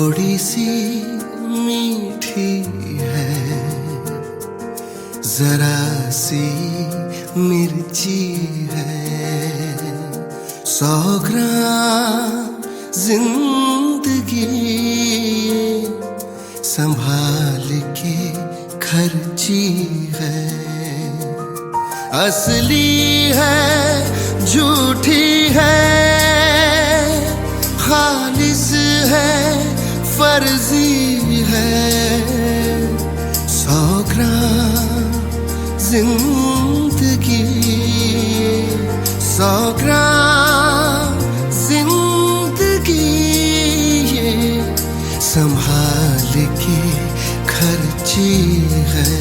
थोड़ी सी मीठी है, जरा सी मिर्ची है, 100 ग्राम जिंदगी संभाल के खर्ची है। असली है झूठी है, खालिस है फर्जी है, 100 ग्राम जिंदगी, 100 ग्राम जिंदगी ये संभाल के खर्ची है।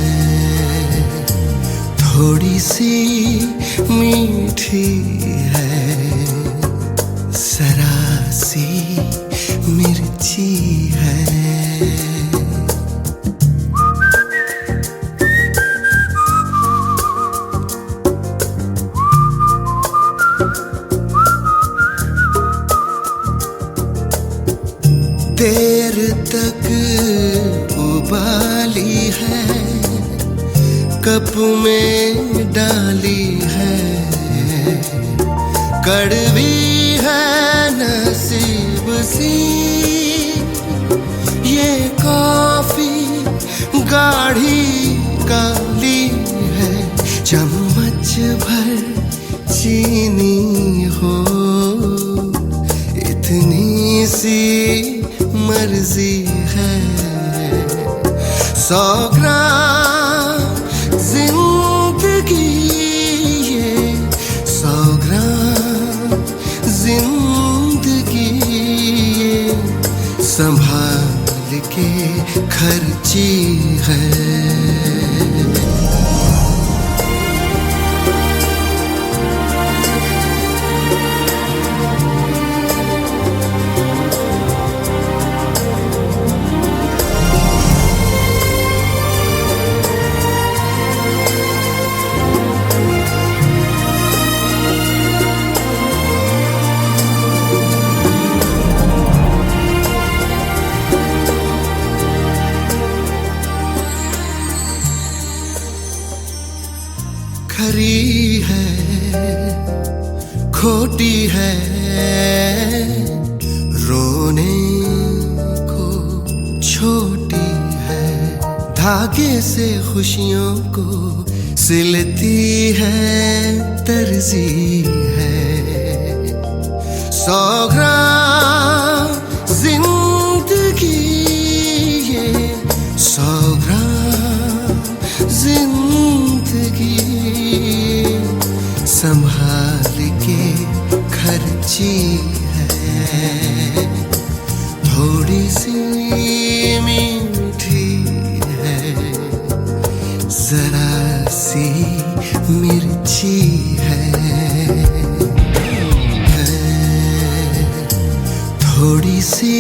थोड़ी सी मीठी है, जरा सी मिर्ची है। देर तक उबाली है, कप में डाली है, कड़वी है नसीब सी ये कॉफी, गाढ़ी काली है, चम्मच भर चीनी हो, इतनी सी मर्जी है, 100 ग्राम जिंदगी ये, 100 ग्राम जिंदगी ये संभाल के खर्ची है। खरी है खोटी है, रोने को छोटी है, धागे से खुशियों को सिलती है, तरजी है, 100 ग्राम जिंदगी ये, 100 ग्राम जिंदगी संभाल के खर्ची है। थोड़ी सी मीठी है, जरा सी मिर्ची है, थोड़ी सी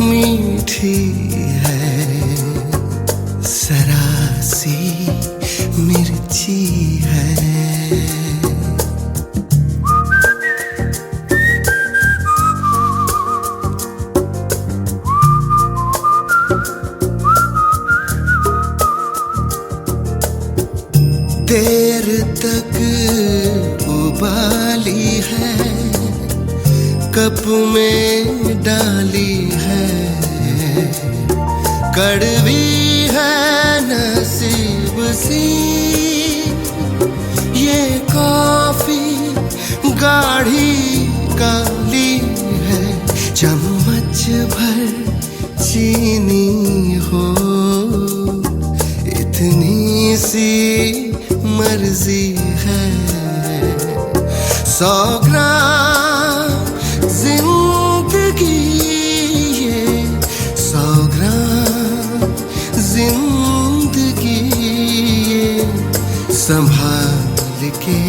मीठी है, जरा सी मिर्ची है। देर तक उबाली है, कप में डाली है, कड़वी है नसीब सी ये कॉफी, गाढ़ी काली है, चम्मच भर चीनी हो, इतनी सी मर्जी है, 100 ग्राम जिंदगी ये, 100 ग्राम जिंदगी ये संभाल के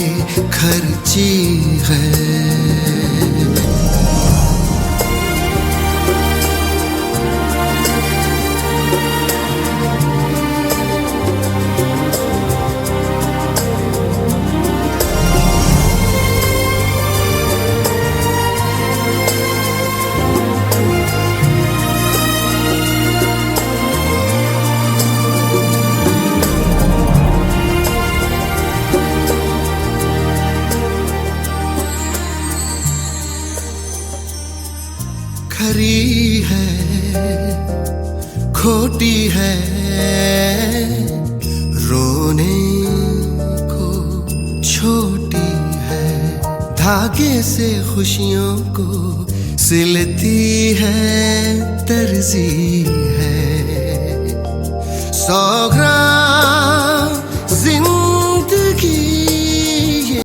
खर्ची है। खरी है, खोटी है, रोने को छोटी है, धागे से खुशियों को सिलती है, दर्जी है। 100 ग्राम